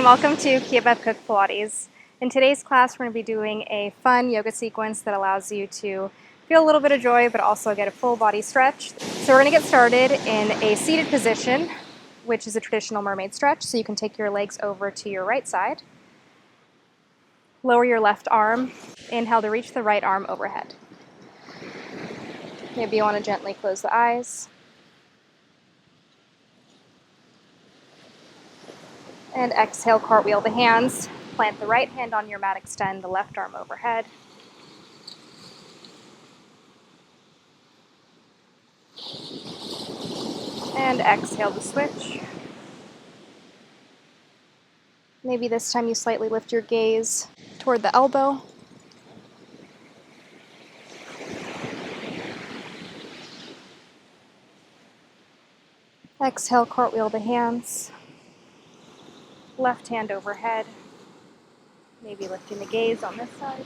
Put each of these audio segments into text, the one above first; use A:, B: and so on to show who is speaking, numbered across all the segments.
A: and welcome to Kia Beth Cook Pilates. In today's class, we're going to be doing a fun yoga sequence that allows you to feel a little bit of joy, but also get a full body stretch. So we're going to get started in a seated position, which is a traditional mermaid stretch. So you can take your legs over to your right side. Lower your left arm. Inhale to reach the right arm overhead. Maybe you want to gently close the eyes. And exhale, cartwheel the hands. Plant the right hand on your mat, extend the left arm overhead. And exhale to switch. Maybe this time you slightly lift your gaze toward the elbow. Exhale, cartwheel the hands. Left hand overhead. Maybe lifting the gaze on this side.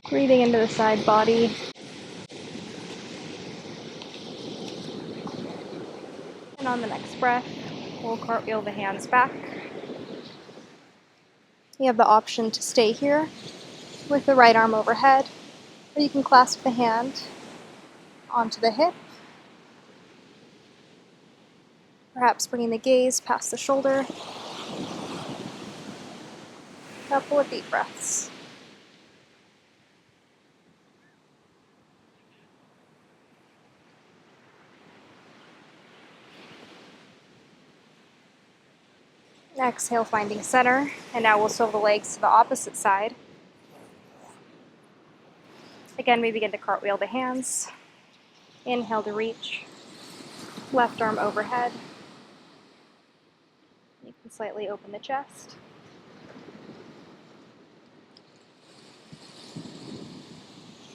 A: Breathing into the side body. And on the next breath, we'll cartwheel the hands back. You have the option to stay here with the right arm overhead, or you can clasp the hand onto the hip. Perhaps bringing the gaze past the shoulder. Couple of deep breaths. Exhale, finding center, and now we'll swivel the legs to the opposite side. Again, we begin to cartwheel the hands. Inhale to reach. Left arm overhead. You can slightly open the chest.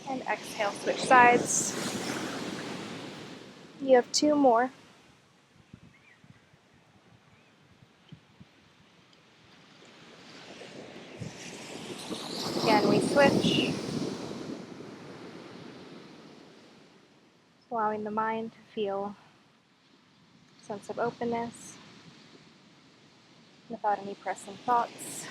A: And exhale, switch sides. You have two more. Again, we switch. Allowing the mind to feel a sense of openness without any pressing thoughts.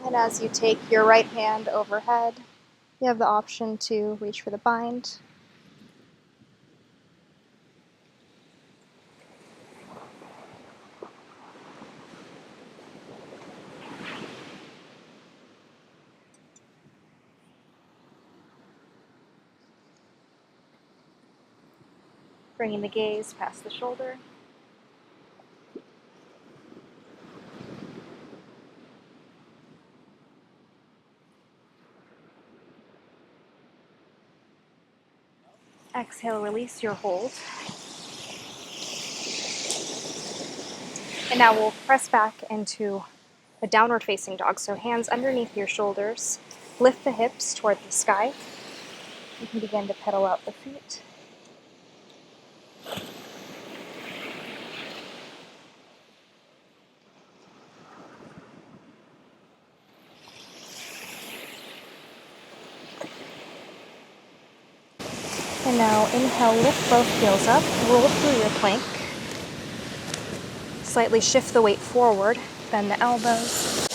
A: And as you take your right hand overhead, you have the option to reach for the bind. Bringing the gaze past the shoulder. Exhale, release your hold. And now we'll press back into a downward facing dog. So hands underneath your shoulders. Lift the hips toward the sky. You can begin to pedal out the feet. And now inhale, lift both heels up, roll through your plank. Slightly shift the weight forward, bend the elbows,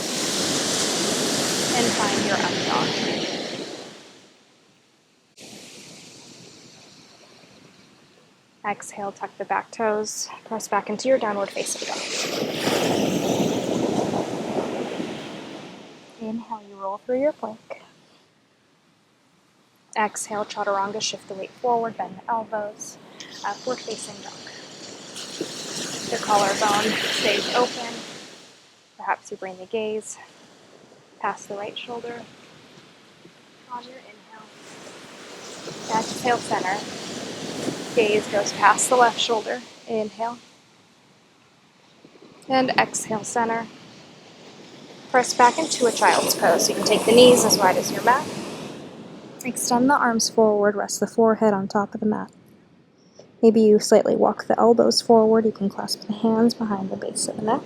A: and find your up dog. Exhale, tuck the back toes, press back into your downward facing dog. Inhale, you roll through your plank. Exhale, chaturanga, shift the weight forward, bend the elbows, upward facing dog. The collarbone stays open. Perhaps you bring the gaze past the right shoulder. On your inhale. Exhale, center. Gaze goes past the left shoulder. Inhale. And exhale, center. Press back into a child's pose. You can take the knees as wide as your mat. Extend the arms forward, rest the forehead on top of the mat. Maybe you slightly walk the elbows forward. You can clasp the hands behind the base of the neck.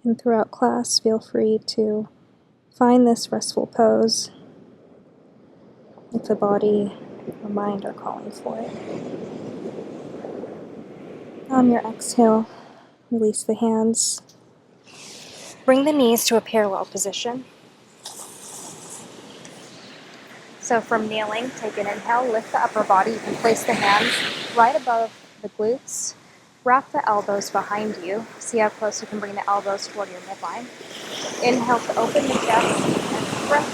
A: And throughout class, feel free to find this restful pose if the body or mind are calling for it. On your exhale, release the hands. Bring the knees to a parallel position. So from kneeling, take an inhale, lift the upper body. You can place the hands right above the glutes. Wrap the elbows behind you. See how close you can bring the elbows toward your midline. Inhale to open the chest and breath.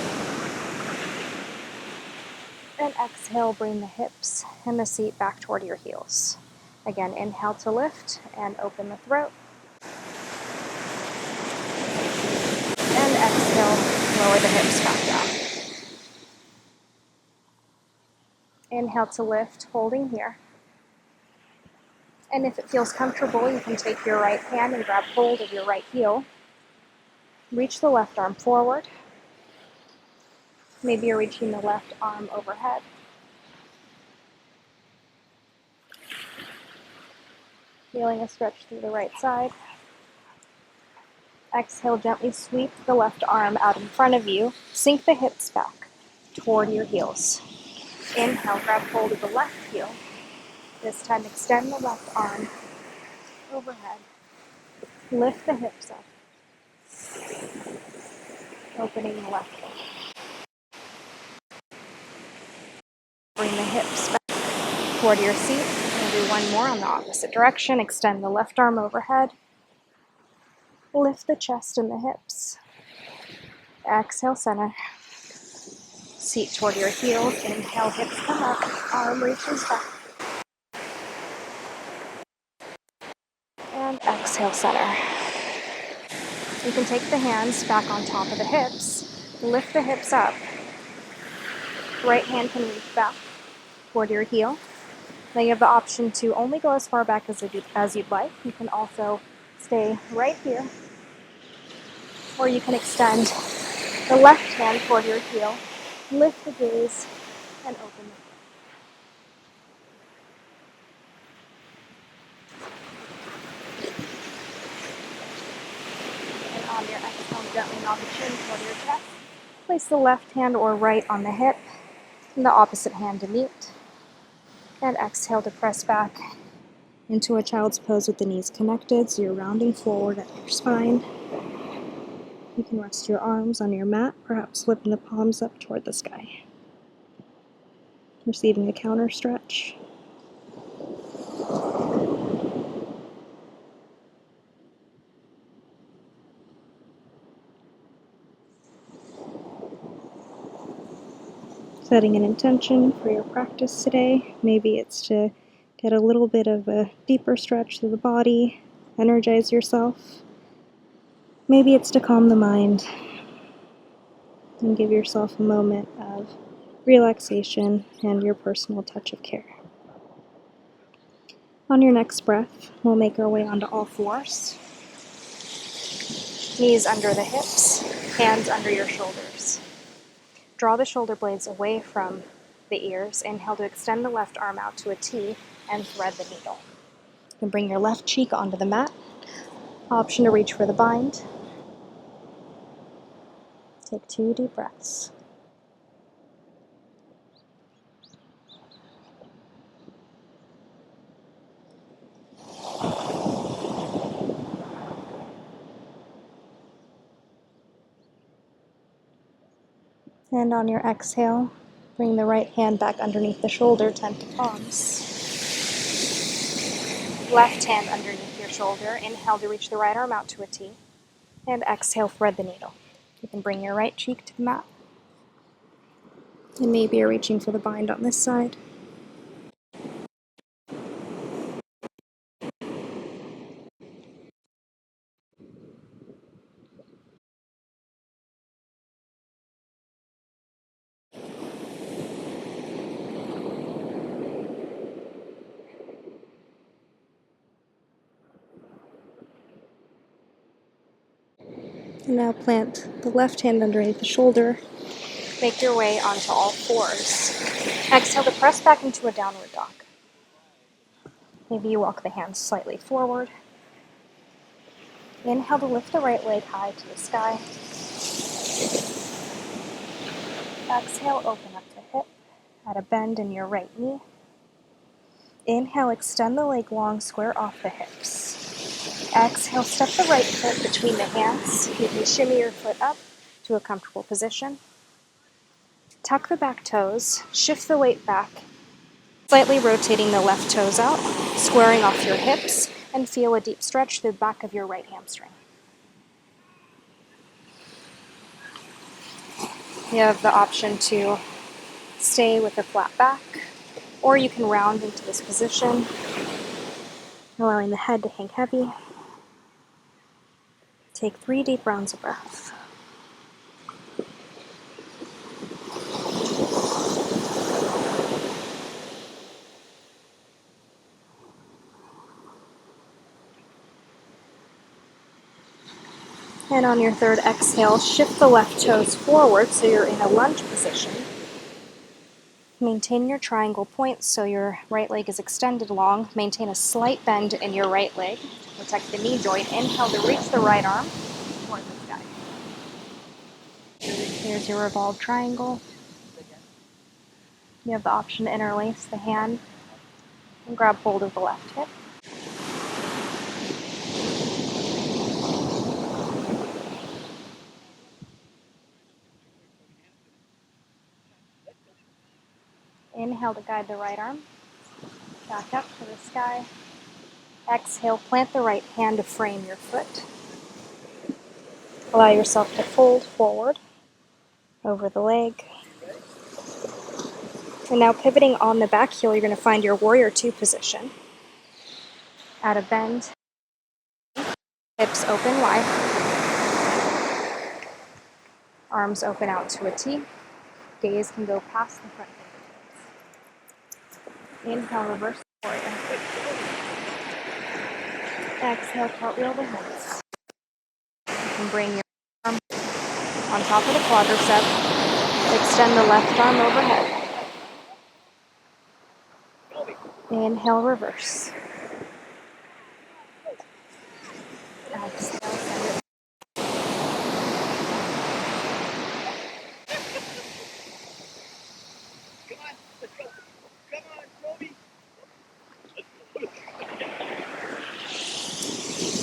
A: And exhale, bring the hips and the seat back toward your heels. Again, inhale to lift and open the throat. And exhale, lower the hips back down. Inhale to lift, holding here. And if it feels comfortable, you can take your right hand and grab hold of your right heel. Reach the left arm forward. Maybe you're reaching the left arm overhead. Feeling a stretch through the right side. Exhale, gently sweep the left arm out in front of you. Sink the hips back toward your heels. Inhale, grab hold of the left heel. This time, extend the left arm overhead. Lift the hips up. Opening the left hip. Bring the hips back toward your seat. We'll do one more on the opposite direction. Extend the left arm overhead. Lift the chest and the hips. Exhale, center. Seat toward your heels. Inhale, hips come up. Arm reaches back. And exhale, center. You can take the hands back on top of the hips. Lift the hips up. Right hand can reach back toward your heel. Now you have the option to only go as far back as you'd like. You can also stay right here. Or you can extend the left hand toward your heel. Lift the gaze and open the And on your exhale, gently nod the chin toward your chest. Place the left hand or right on the hip and the opposite hand to meet. And exhale to press back into a child's pose with the knees connected, so you're rounding forward at your spine. You can rest your arms on your mat, perhaps flipping the palms up toward the sky. Receiving a counter stretch. Setting an intention for your practice today. Maybe it's to get a little bit of a deeper stretch through the body, energize yourself. Maybe it's to calm the mind and give yourself a moment of relaxation and your personal touch of care. On your next breath, we'll make our way onto all fours. Knees under the hips, hands under your shoulders. Draw the shoulder blades away from the ears. Inhale to extend the left arm out to a T and thread the needle. You can bring your left cheek onto the mat. Option to reach for the bind. Take 2 deep breaths. And on your exhale, bring the right hand back underneath the shoulder, tent to palms. Left hand underneath your shoulder. Inhale to reach the right arm out to a T. And exhale, thread the needle. You can bring your right cheek to the mat. And maybe you're reaching for the bind on this side. And now plant the left hand underneath the shoulder. Make your way onto all fours. Exhale to press back into a downward dog. Maybe you walk the hands slightly forward. Inhale to lift the right leg high to the sky. Exhale, open up the hip, add a bend in your right knee. Inhale, extend the leg long, square off the hips. Exhale, step the right foot between the hands. You can shimmy your foot up to a comfortable position. Tuck the back toes, shift the weight back, slightly rotating the left toes out, squaring off your hips, and feel a deep stretch through the back of your right hamstring. You have the option to stay with a flat back, or you can round into this position, allowing the head to hang heavy. Take 3 deep rounds of breath. And on your third exhale, shift the left toes forward so you're in a lunge position. Maintain your triangle point so your right leg is extended long. Maintain a slight bend in your right leg to protect the knee joint. Inhale to reach the right arm toward the sky. Here's your revolved triangle. You have the option to interlace the hand and grab hold of the left hip. Inhale to guide the right arm back up to the sky. Exhale, plant the right hand to frame your foot. Allow yourself to fold forward over the leg. And now pivoting on the back heel, you're going to find your warrior 2 position. Add a bend. Hips open wide. Arms open out to a T. Gaze can go past the front fingertips. Inhale, reverse warrior. Exhale, cartwheel the hands. You can bring your arm on top of the quadricep. Extend the left arm overhead. Inhale, reverse. Exhale, send it.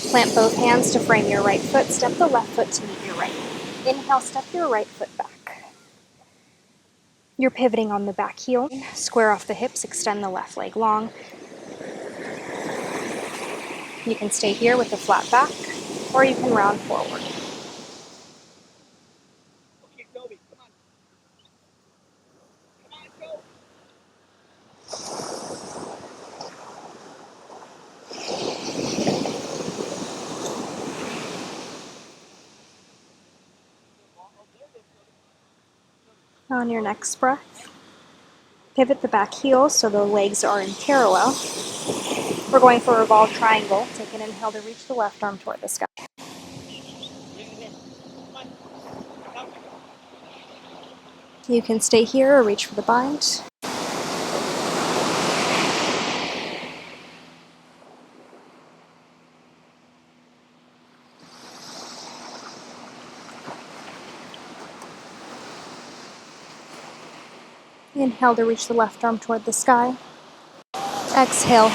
A: Plant both hands to frame your right foot. Step the left foot to meet your right. Inhale, step your right foot back. You're pivoting on the back heel. Square off the hips, extend the left leg long. You can stay here with a flat back, or you can round forward. On your next breath, pivot the back heel so the legs are in parallel. We're going for a revolved triangle. Take an inhale to reach the left arm toward the sky. You can stay here or reach for the bind. Inhale to reach the left arm toward the sky. Exhale,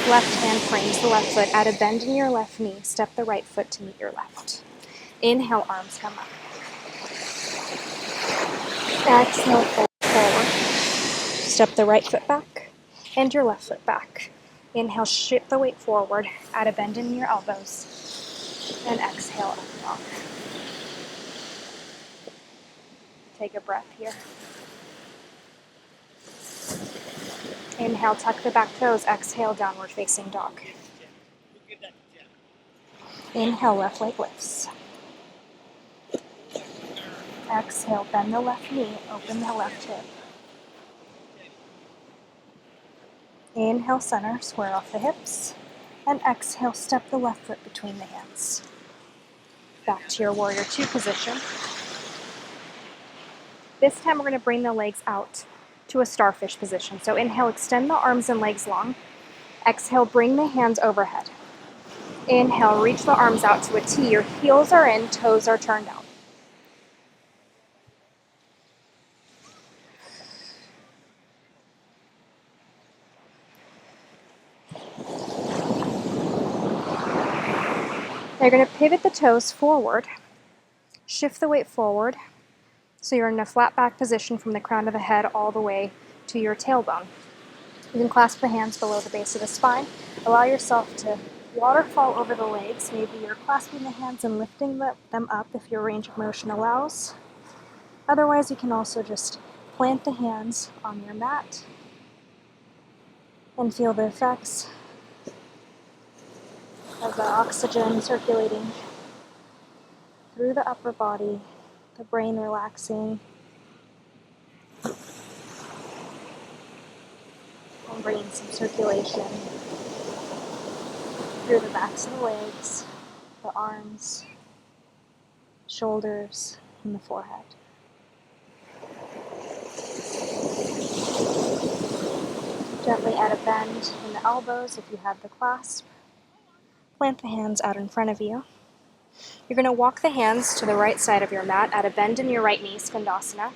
A: left hand frames the left foot. Add a bend in your left knee. Step the right foot to meet your left. Inhale, arms come up. Exhale, fold forward. Step the right foot back and your left foot back. Inhale, shift the weight forward. Add a bend in your elbows. And exhale, up dog. Take a breath here. Inhale, tuck the back toes. Exhale, downward facing dog. Inhale, left leg lifts. Exhale, bend the left knee, open the left hip. Inhale, center, square off the hips. And exhale, step the left foot between the hands. Back to your warrior 2 position. This time we're going to bring the legs out to a starfish position. So inhale, extend the arms and legs long. Exhale, bring the hands overhead. Inhale, reach the arms out to a T. Your heels are in, toes are turned out. Now you're going to pivot the toes forward, shift the weight forward, so you're in a flat back position from the crown of the head all the way to your tailbone. You can clasp the hands below the base of the spine. Allow yourself to waterfall over the legs. Maybe you're clasping the hands and lifting them up if your range of motion allows. Otherwise, you can also just plant the hands on your mat and feel the effects of the oxygen circulating through the upper body, the brain relaxing, and bringing some circulation through the backs of the legs, the arms, shoulders, and the forehead. Gently add a bend in the elbows if you have the clasp. Plant the hands out in front of you. You're going to walk the hands to the right side of your mat, add a bend in your right knee, Skandasana.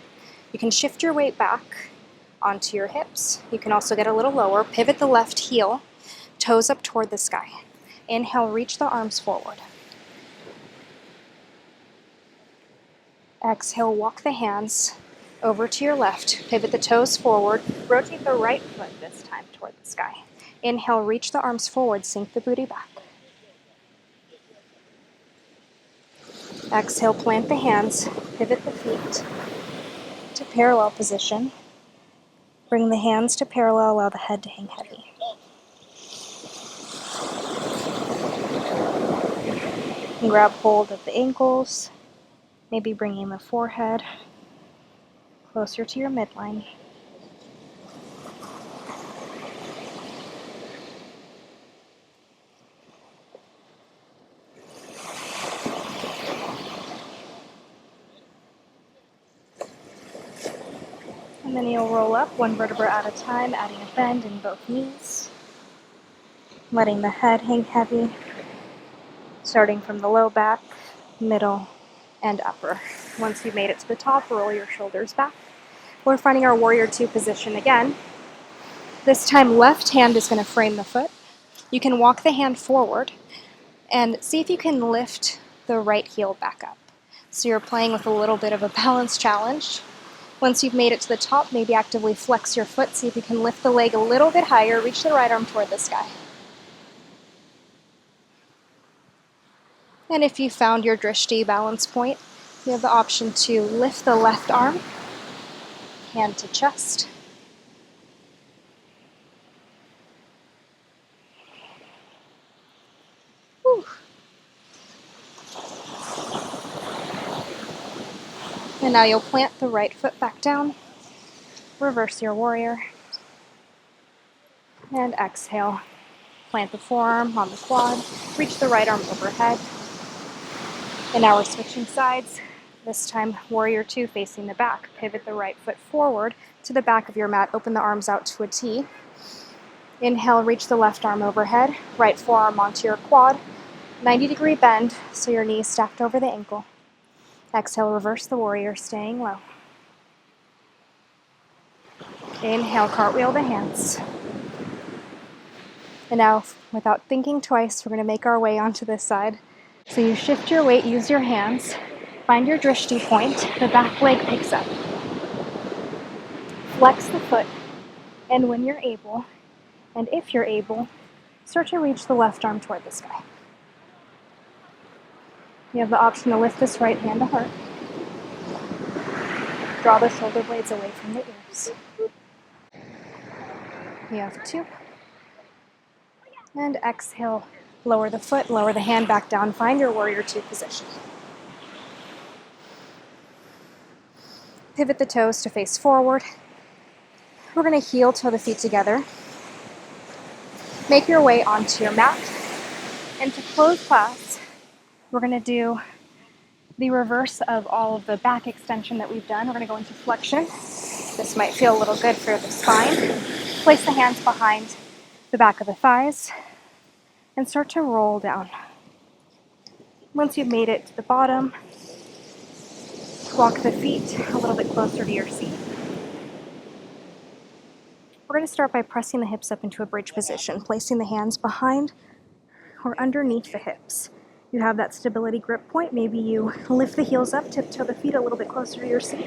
A: You can shift your weight back onto your hips. You can also get a little lower, pivot the left heel, toes up toward the sky. Inhale, reach the arms forward. Exhale, walk the hands over to your left, pivot the toes forward, rotate the right foot this time toward the sky. Inhale, reach the arms forward, sink the booty back. Exhale, plant the hands, pivot the feet to parallel position. Bring the hands to parallel, allow the head to hang heavy. And grab hold of the ankles, maybe bringing the forehead closer to your midline. And then you'll roll up one vertebra at a time, adding a bend in both knees. Letting the head hang heavy, starting from the low back, middle, and upper. Once you've made it to the top, roll your shoulders back. We're finding our warrior two position again. This time, left hand is going to frame the foot. You can walk the hand forward and see if you can lift the right heel back up. So you're playing with a little bit of a balance challenge. Once you've made it to the top, maybe actively flex your foot. See if you can lift the leg a little bit higher, reach the right arm toward the sky. And if you found your drishti balance point, you have the option to lift the left arm, hand to chest. Whew. And now you'll plant the right foot back down, reverse your warrior, and exhale. Plant the forearm on the quad, reach the right arm overhead. And now we're switching sides. This time, warrior two facing the back. Pivot the right foot forward to the back of your mat, open the arms out to a T. Inhale, reach the left arm overhead, right forearm onto your quad, 90-degree bend, so your knees stacked over the ankle. Exhale, reverse the warrior, staying low. Inhale, cartwheel the hands. And now, without thinking twice, we're going to make our way onto this side. So you shift your weight, use your hands, find your drishti point, the back leg picks up. Flex the foot, and when you're able, and if you're able, start to reach the left arm toward the sky. You have the option to lift this right hand to heart. Draw the shoulder blades away from the ears. You have two. And exhale, lower the foot, lower the hand back down, find your warrior two position. Pivot the toes to face forward. We're going to heel toe the feet together. Make your way onto your mat. And to close class, we're going to do the reverse of all of the back extension that we've done. We're going to go into flexion. This might feel a little good for the spine. Place the hands behind the back of the thighs. and start to roll down. Once you've made it to the bottom, walk the feet a little bit closer to your seat. We're going to start by pressing the hips up into a bridge position, placing the hands behind or underneath the hips. You have that stability grip point. Maybe you lift the heels up, tiptoe the feet a little bit closer to your seat.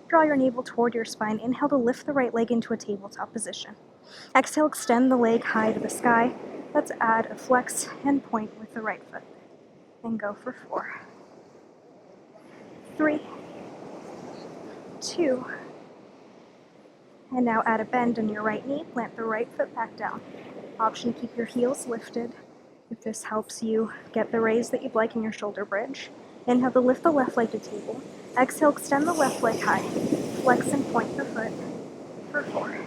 A: Draw your navel toward your spine. Inhale to lift the right leg into a tabletop position. Exhale, extend the leg high to the sky. Let's add a flex and point with the right foot. And go for 4, 3, 2, and now add a bend in your right knee. Plant the right foot back down. Option, keep your heels lifted if this helps you get the raise that you'd like in your shoulder bridge. Inhale to lift the left leg to table. Exhale, extend the left leg high. Flex and point the foot for 4,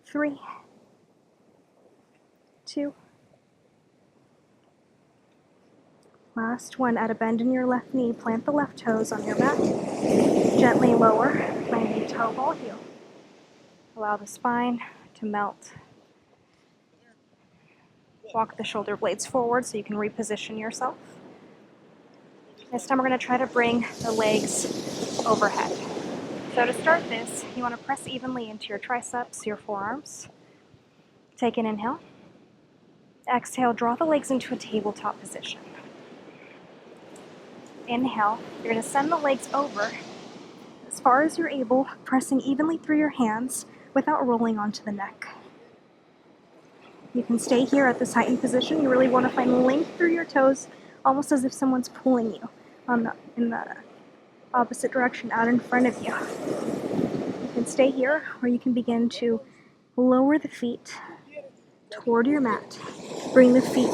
A: 3, 2. Last one, add a bend in your left knee. Plant the left toes on your mat. Gently lower, landing toe ball heel. Allow the spine to melt. Walk the shoulder blades forward so you can reposition yourself. This time we're going to try to bring the legs overhead. So to start this, you want to press evenly into your triceps, your forearms. Take an inhale. Exhale, draw the legs into a tabletop position. Inhale, you're going to send the legs over as far as you're able, pressing evenly through your hands without rolling onto the neck. You can stay here at this heightened position. You really want to find length through your toes, almost as if someone's pulling you in the opposite direction out in front of you. You can stay here, or you can begin to lower the feet toward your mat. Bring the feet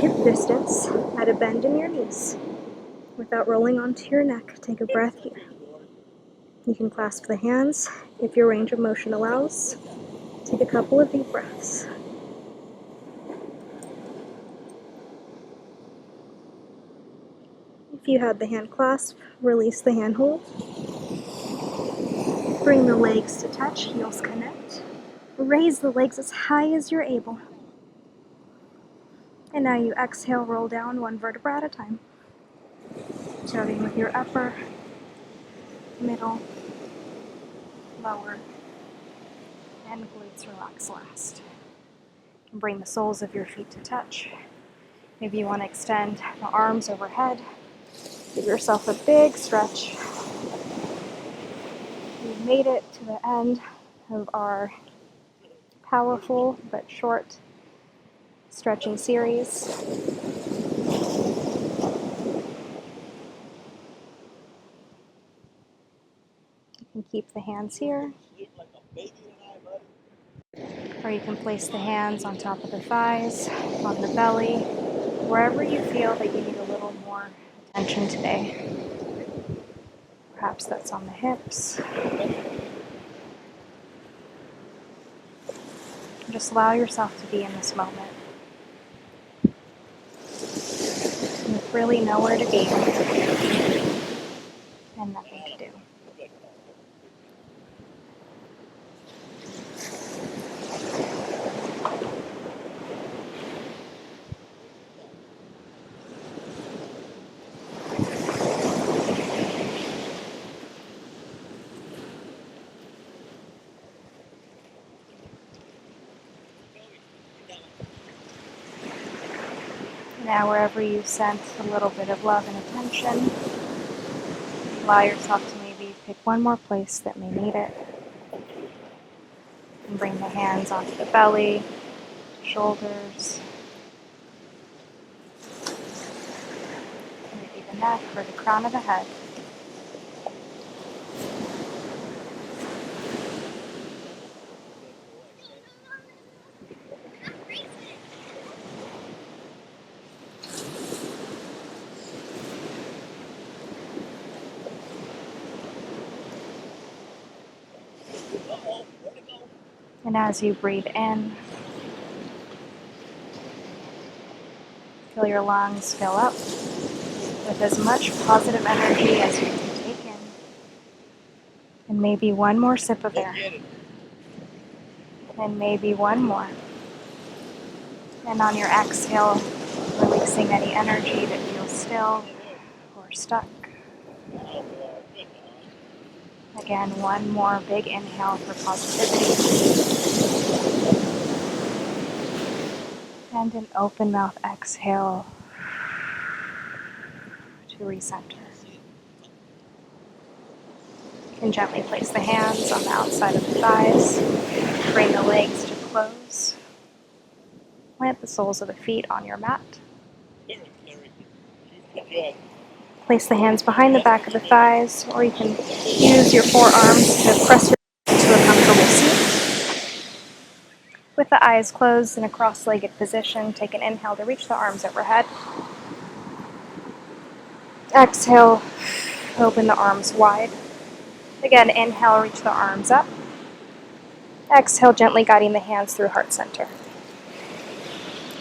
A: hip distance, add a bend in your knees. Without rolling onto your neck, take a breath here. You can clasp the hands if your range of motion allows. Take a couple of deep breaths. If you had the hand clasp, release the hand hold. Bring the legs to touch, heels connect. Raise the legs as high as you're able. And now you exhale, roll down one vertebra at a time. Starting with your upper, middle, lower, and glutes relax last. You can bring the soles of your feet to touch. Maybe you want to extend the arms overhead. Give yourself a big stretch. We've made it to the end of our powerful but short stretching series. You can keep the hands here, or you can place the hands on top of the thighs, on the belly, wherever you feel that you need a little more attention today. Perhaps that's on the hips. Just allow yourself to be in this moment. With really nowhere to be and nothing to do. Now, wherever you sense a little bit of love and attention, allow yourself to maybe pick one more place that may need it. And bring the hands onto the belly, shoulders, maybe the neck or the crown of the head. And as you breathe in, feel your lungs fill up with as much positive energy as you can take in. And maybe one more sip of air. And maybe one more. And on your exhale, releasing any energy that feels still or stuck. Again, one more big inhale for positivity. And an open mouth exhale to recenter. You can gently place the hands on the outside of the thighs. Bring the legs to close. Plant the soles of the feet on your mat. Place the hands behind the back of the thighs, or you can use your forearms to press your to a comfortable seat. With the eyes closed in a cross-legged position, take an inhale to reach the arms overhead. Exhale, open the arms wide. Again, inhale, reach the arms up. Exhale, gently guiding the hands through heart center.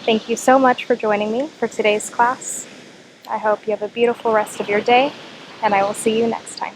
A: Thank you so much for joining me for today's class. I hope you have a beautiful rest of your day, and I will see you next time.